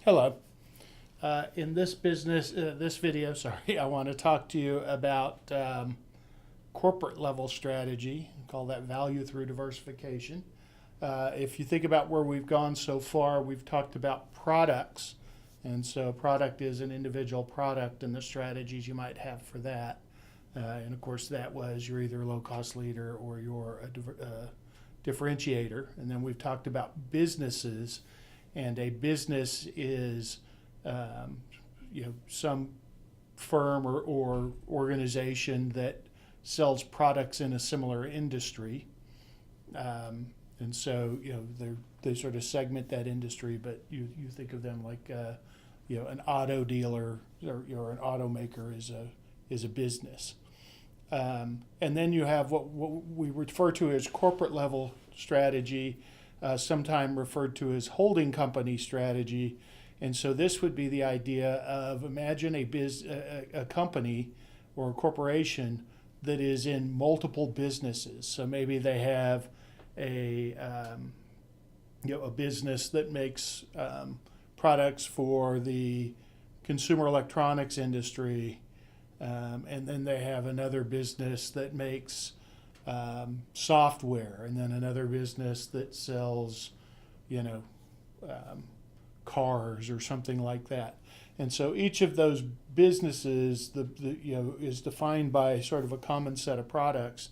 Hello. In this video, I want to talk to you about corporate level strategy. We call that value through diversification. If you think about where we've gone so far, we've talked about products. And so product is an individual product and the strategies you might have for that. And of course, that was you're either a low-cost leader or you're a differentiator. And then we've talked about businesses. And a business is some firm or organization that sells products in a similar industry. And so they sort of segment that industry, but you think of them like an auto dealer or an automaker is a business. And then you have what we refer to as corporate level strategy, sometimes referred to as holding company strategy. And so this would be the idea of imagine a company or a corporation that is in multiple businesses. So maybe they have a business that makes products for the consumer electronics industry, and then they have another business that makes software, and then another business that sells, cars or something like that. And so each of those businesses, is defined by sort of a common set of products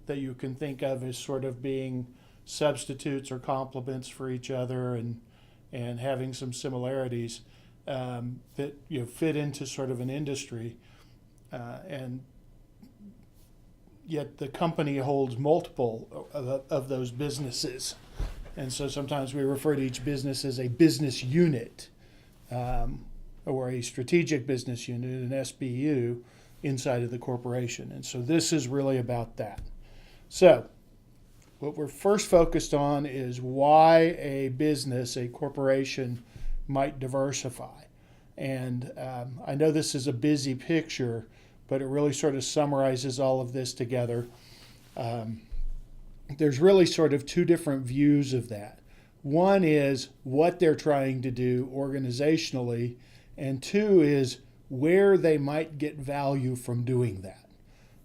that you can think of as sort of being substitutes or complements for each other, and having some similarities that fit into sort of an industry, and yet the company holds multiple of those businesses. And so sometimes we refer to each business as a business unit, or a strategic business unit, an SBU, inside of the corporation. And so this is really about that. So what we're first focused on is why a business, a corporation, might diversify. And I know this is a busy picture, but it really sort of summarizes all of this together. There's really sort of two different views of that. One is what they're trying to do organizationally, and two is where they might get value from doing that.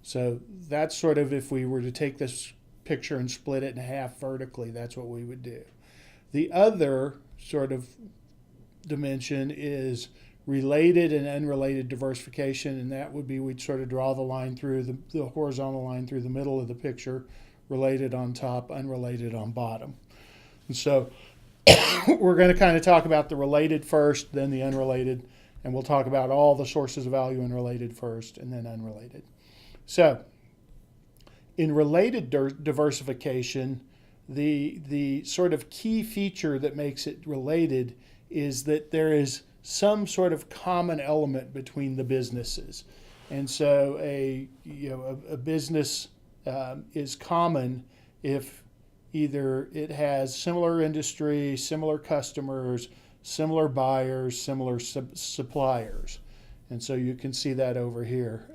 So that's sort of, if we were to take this picture and split it in half vertically, that's what we would do. The other sort of dimension is related and unrelated diversification, and that would be we'd sort of draw the line through the horizontal line through the middle of the picture, related on top, unrelated on bottom. And so we're going to kind of talk about the related first, then the unrelated, and we'll talk about all the sources of value in related first, and then unrelated. So in related diversification, the sort of key feature that makes it related is that there is some sort of common element between the businesses. And so a business is common if either it has similar industry, similar customers, similar buyers, similar suppliers. And so you can see that over here.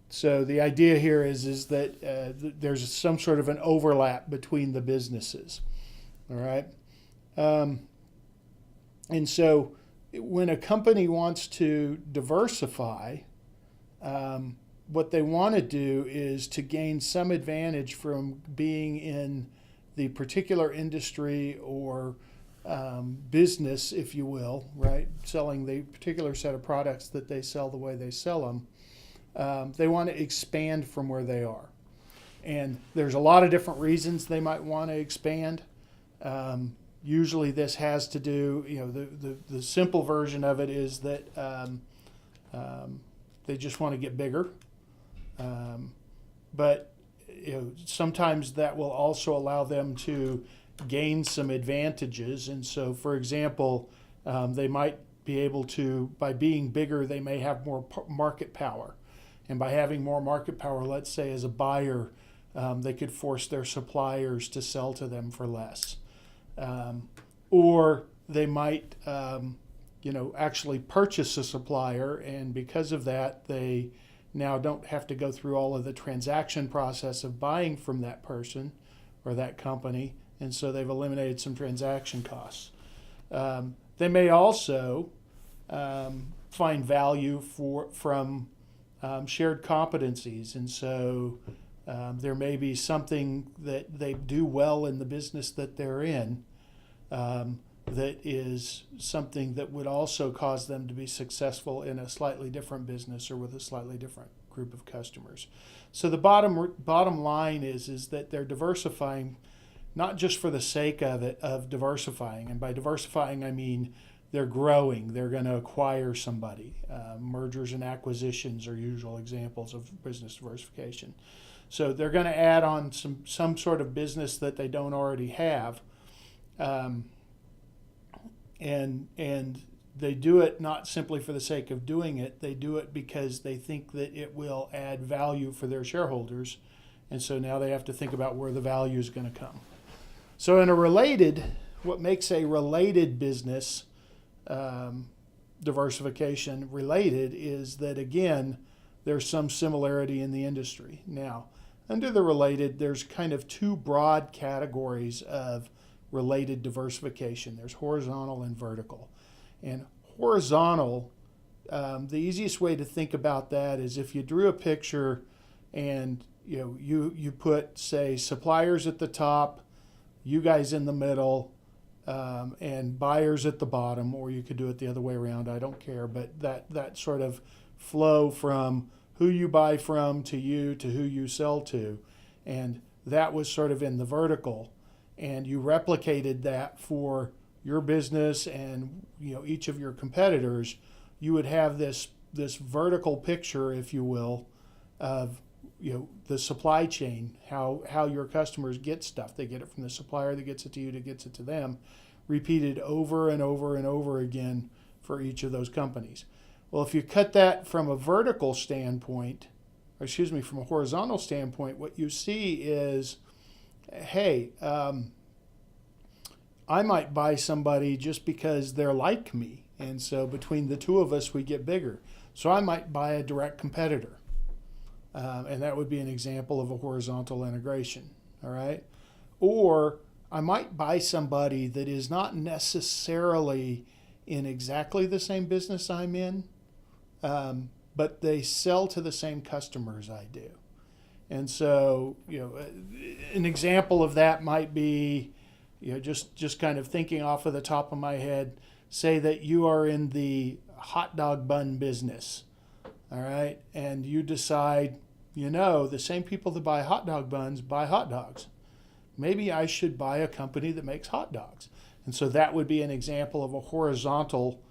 So the idea here is that there's some sort of an overlap between the businesses. All right. And so when a company wants to diversify, what they want to do is to gain some advantage from being in the particular industry or business, if you will, right? Selling the particular set of products that they sell the way they sell them. They want to expand from where they are. And there's a lot of different reasons they might want to expand. Usually this has to do, the simple version of it is that they just want to get bigger. But sometimes that will also allow them to gain some advantages. And so, for example, they might be able to, by being bigger, they may have more market power. And by having more market power, let's say as a buyer, they could force their suppliers to sell to them for less. Or they might, actually purchase a supplier, and because of that, they now don't have to go through all of the transaction process of buying from that person or that company, and so they've eliminated some transaction costs. They may also find value from shared competencies, and so there may be something that they do well in the business that they're in that is something that would also cause them to be successful in a slightly different business or with a slightly different group of customers. So the bottom line is that they're diversifying not just for the sake of diversifying, and by diversifying I mean they're growing. They're going to acquire somebody. Mergers and acquisitions are usual examples of business diversification. So they're going to add on some sort of business that they don't already have, and they do it not simply for the sake of doing it. They do it because they think that it will add value for their shareholders, and so now they have to think about where the value is going to come. So what makes a related business diversification related is that, again, there's some similarity in the industry. Now, under the related, there's kind of two broad categories of related diversification. There's horizontal and vertical. And horizontal, the easiest way to think about that is if you drew a picture and you put, say, suppliers at the top, you guys in the middle, and buyers at the bottom, or you could do it the other way around, I don't care, but that sort of flow from who you buy from to who you sell to, and that was sort of in the vertical, and you replicated that for your business and each of your competitors, you would have this vertical picture, if you will, of the supply chain, how your customers get stuff. They get it from the supplier that gets it to you, that gets it to them, repeated over and over and over again for each of those companies. Well, if you cut that from a vertical standpoint, from a horizontal standpoint, what you see is, hey, I might buy somebody just because they're like me, and so between the two of us, we get bigger. So I might buy a direct competitor. And that would be an example of a horizontal integration, all right? Or I might buy somebody that is not necessarily in exactly the same business I'm in, but they sell to the same customers I do. And so, an example of that might be, just kind of thinking off of the top of my head, say that you are in the hot dog bun business, all right? And you decide, the same people that buy hot dog buns buy hot dogs. Maybe I should buy a company that makes hot dogs. And so that would be an example of a horizontal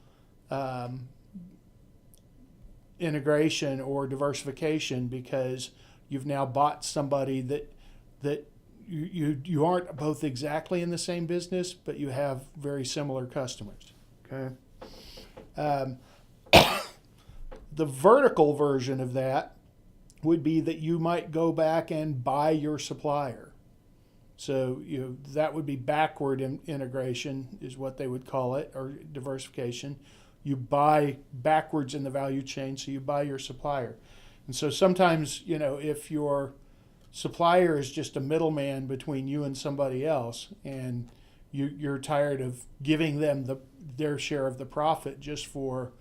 integration or diversification, because you've now bought somebody that you aren't both exactly in the same business, but you have very similar customers. Okay. The vertical version of that would be that you might go back and buy your supplier. So that would be backward integration is what they would call it, or diversification. You buy backwards in the value chain, so you buy your supplier. And so sometimes, if your supplier is just a middleman between you and somebody else, and you're tired of giving them their share of the profit just for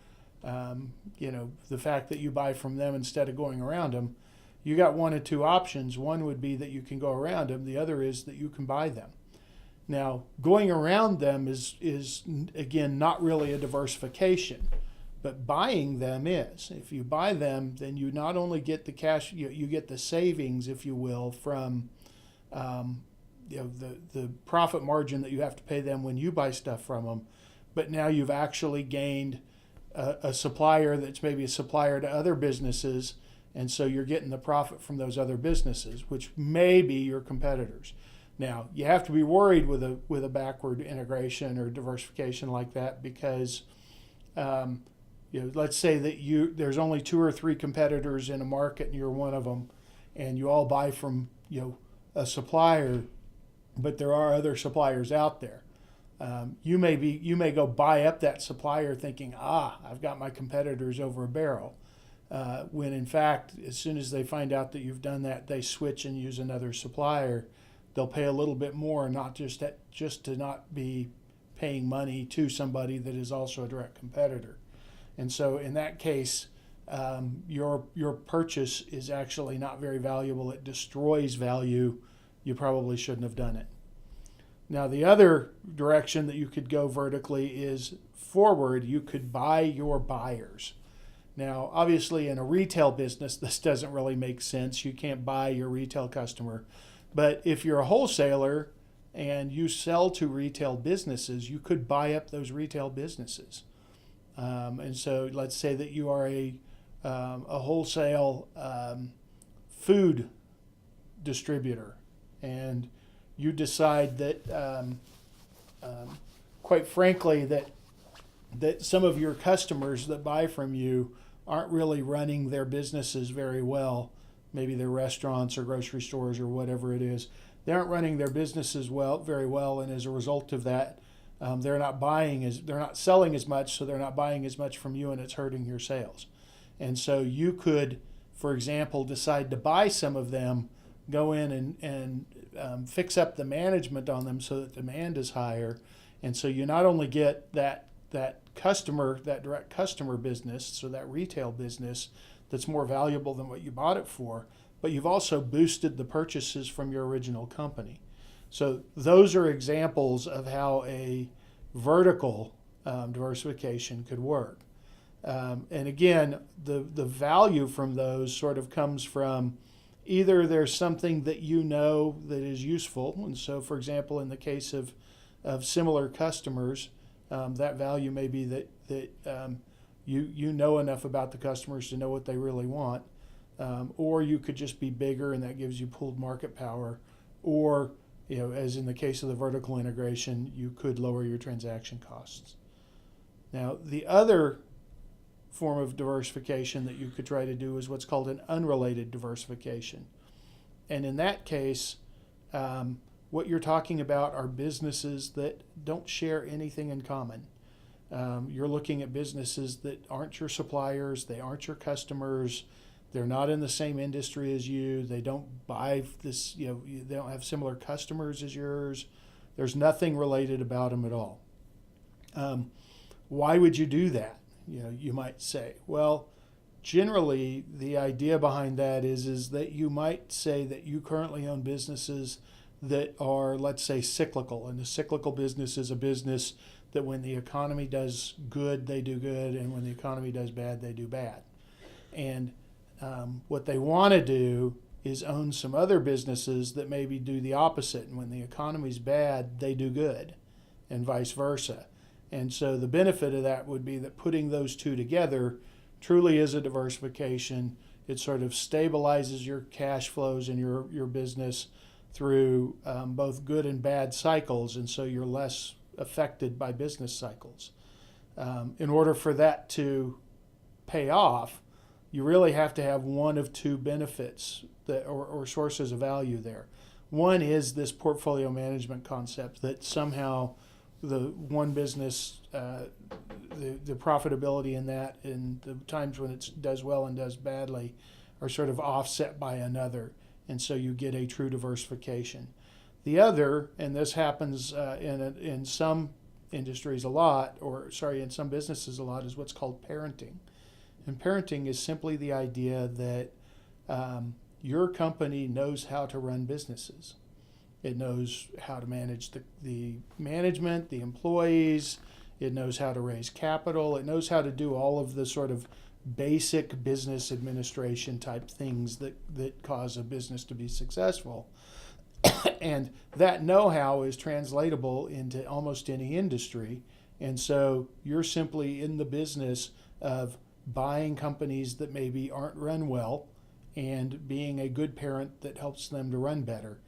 the fact that you buy from them instead of going around them, you got one of two options. One would be that you can go around them. The other is that you can buy them. Now, going around them is again, not really a diversification, but buying them is. If you buy them, then you not only get the cash, you get the savings, if you will, from the profit margin that you have to pay them when you buy stuff from them, but now you've actually gained a supplier that's maybe a supplier to other businesses, and so you're getting the profit from those other businesses, which may be your competitors. Now, you have to be worried with a backward integration or diversification like that, because let's say that there's only 2 or 3 competitors in a market and you're one of them, and you all buy from a supplier, but there are other suppliers out there. You may go buy up that supplier thinking, I've got my competitors over a barrel. When in fact, as soon as they find out that you've done that, they switch and use another supplier. They'll pay a little bit more, not just to not be paying money to somebody that is also a direct competitor. And so in that case, your purchase is actually not very valuable. It destroys value. You probably shouldn't have done it. Now, the other direction that you could go vertically is forward. You could buy your buyers. Now, obviously, in a retail business, this doesn't really make sense. You can't buy your retail customer. But if you're a wholesaler and you sell to retail businesses, you could buy up those retail businesses. And so let's say that you are a wholesale food distributor, and you decide that, quite frankly, that some of your customers that buy from you aren't really running their businesses very well. Maybe they're restaurants or grocery stores or whatever it is. They aren't running their businesses very well, and as a result of that, they're not selling as much, so they're not buying as much from you, and it's hurting your sales. And so you could, for example, decide to buy some of them, go in and fix up the management on them so that demand is higher, and so you not only get that customer, that direct customer business, so that retail business that's more valuable than what you bought it for, but you've also boosted the purchases from your original company. So those are examples of how a vertical diversification could work. And again, the value from those sort of comes from either there's something that you know that is useful. And so, for example, in the case of similar customers, that value may be that you know enough about the customers to know what they really want. Or you could just be bigger, and that gives you pooled market power. Or, as in the case of the vertical integration, you could lower your transaction costs. Now, the other form of diversification that you could try to do is what's called an unrelated diversification. And in that case, what you're talking about are businesses that don't share anything in common. You're looking at businesses that aren't your suppliers, they aren't your customers, they're not in the same industry as you, they don't buy this, they don't have similar customers as yours. There's nothing related about them at all. Why would you do that? You might say, well, generally the idea behind that is that you might say that you currently own businesses that are, let's say, cyclical. And a cyclical business is a business that when the economy does good, they do good, and when the economy does bad, they do bad. And what they want to do is own some other businesses that maybe do the opposite. And when the economy's bad, they do good, and vice versa. And so the benefit of that would be that putting those two together truly is a diversification. It sort of stabilizes your cash flows in your business through both good and bad cycles, and so you're less affected by business cycles. In order for that to pay off, you really have to have one of two benefits or sources of value there. One is this portfolio management concept that somehow the one business, the profitability in that and the times when it does well and does badly are sort of offset by another. And so you get a true diversification. The other, and this happens in some industries a lot, in some businesses a lot, is what's called parenting. And parenting is simply the idea that your company knows how to run businesses. It knows how to manage the management, the employees. It knows how to raise capital. It knows how to do all of the sort of basic business administration type things that cause a business to be successful. And that know-how is translatable into almost any industry. And so you're simply in the business of buying companies that maybe aren't run well and being a good parent that helps them to run better.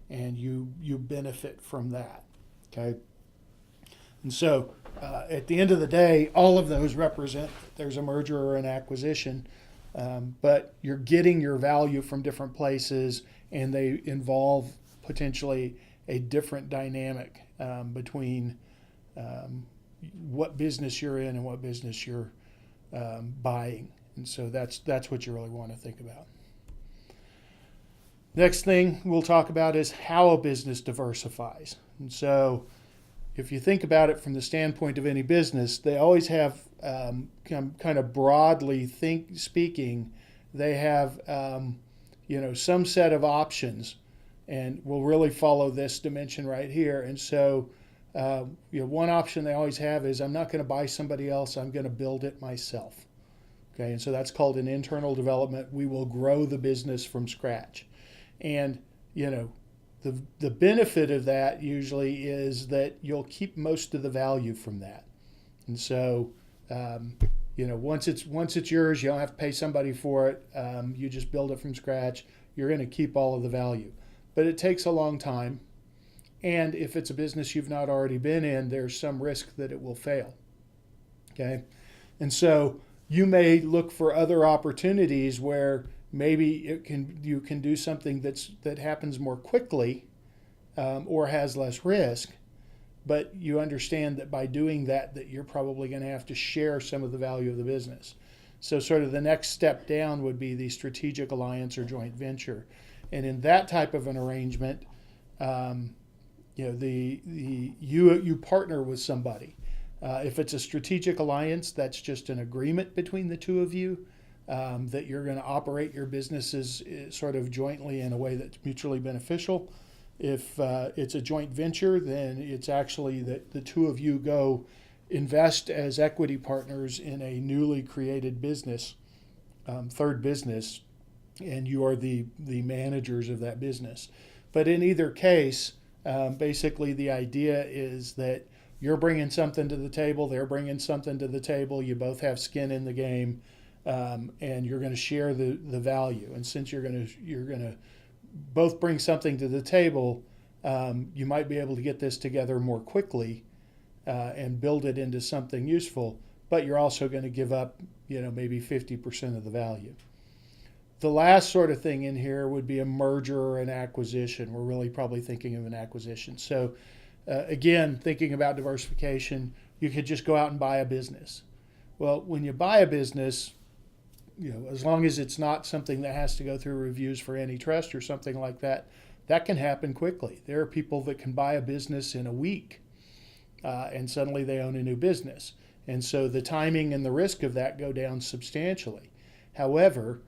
And you benefit from that, okay? And so at the end of the day, all of those represent there's a merger or an acquisition, but you're getting your value from different places, and they involve potentially a different dynamic between what business you're in and what business you're buying. And so that's what you really want to think about. Next thing we'll talk about is how a business diversifies. And so if you think about it from the standpoint of any business, they always have, kind of broadly speaking, they have some set of options, and we'll really follow this dimension right here. And so, one option they always have is, I'm not going to buy somebody else, I'm going to build it myself. Okay, and so that's called an internal development. We will grow the business from scratch. And, the benefit of that usually is that you'll keep most of the value from that. And so, once it's yours, you don't have to pay somebody for it. You just build it from scratch. You're going to keep all of the value. But it takes a long time. And if it's a business you've not already been in, there's some risk that it will fail. Okay? And so you may look for other opportunities where maybe you can do something that happens more quickly, or has less risk, but you understand that by doing that you're probably going to have to share some of the value of the business. So sort of the next step down would be the strategic alliance or joint venture. And in that type of an arrangement, you partner with somebody. If it's a strategic alliance, that's just an agreement between the two of you, that you're going to operate your businesses sort of jointly in a way that's mutually beneficial. If it's a joint venture, then it's actually that the two of you go invest as equity partners in a newly created business, third business, and you are the managers of that business. But in either case, basically the idea is that you're bringing something to the table, they're bringing something to the table, you both have skin in the game, and you're going to share the value. And since you're going to both bring something to the table, you might be able to get this together more quickly and build it into something useful, but you're also going to give up, maybe 50% of the value. The last sort of thing in here would be a merger or an acquisition. We're really probably thinking of an acquisition. So again, thinking about diversification, you could just go out and buy a business. Well, when you buy a business, as long as it's not something that has to go through reviews for antitrust or something like that, that can happen quickly. There are people that can buy a business in a week, and suddenly they own a new business. And so the timing and the risk of that go down substantially. However,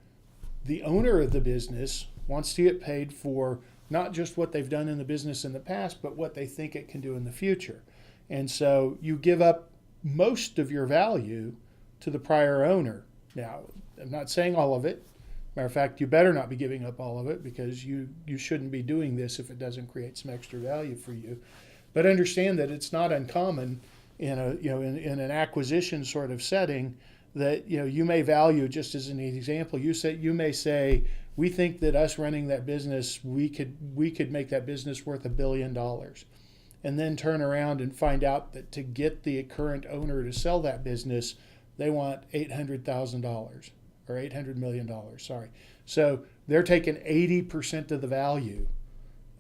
the owner of the business wants to get paid for not just what they've done in the business in the past, but what they think it can do in the future. And so you give up most of your value to the prior owner. Now, I'm not saying all of it. Matter of fact, you better not be giving up all of it, because you shouldn't be doing this if it doesn't create some extra value for you. But understand that it's not uncommon in an acquisition sort of setting that you may value, just as an example, you may say, we think that us running that business, we could make that business worth $1 billion, and then turn around and find out that to get the current owner to sell that business, they want $800,000 or $800 million. Sorry, so they're taking 80% of the value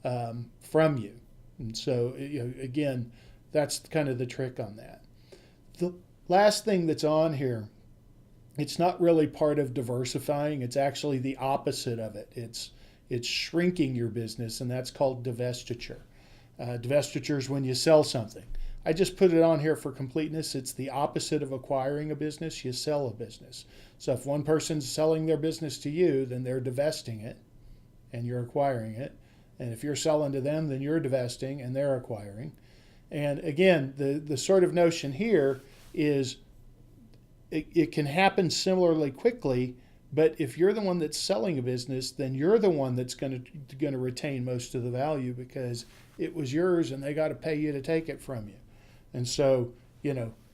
from you, and so again, that's kind of the trick on that. The last thing that's on here, it's not really part of diversifying. It's actually the opposite of it. It's shrinking your business, and that's called divestiture. Divestiture is when you sell something. I just put it on here for completeness. It's the opposite of acquiring a business. You sell a business. So if one person's selling their business to you, then they're divesting it, and you're acquiring it. And if you're selling to them, then you're divesting, and they're acquiring. And again, the sort of notion here is it can happen similarly quickly, but if you're the one that's selling a business, then you're the one that's going to retain most of the value, because it was yours and they got to pay you to take it from you. And so,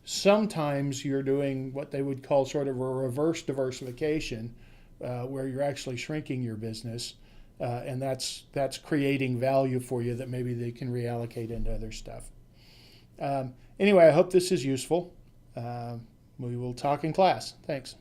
sometimes you're doing what they would call sort of a reverse diversification, where you're actually shrinking your business, and that's creating value for you that maybe they can reallocate into other stuff. Anyway, I hope this is useful. We will talk in class. Thanks.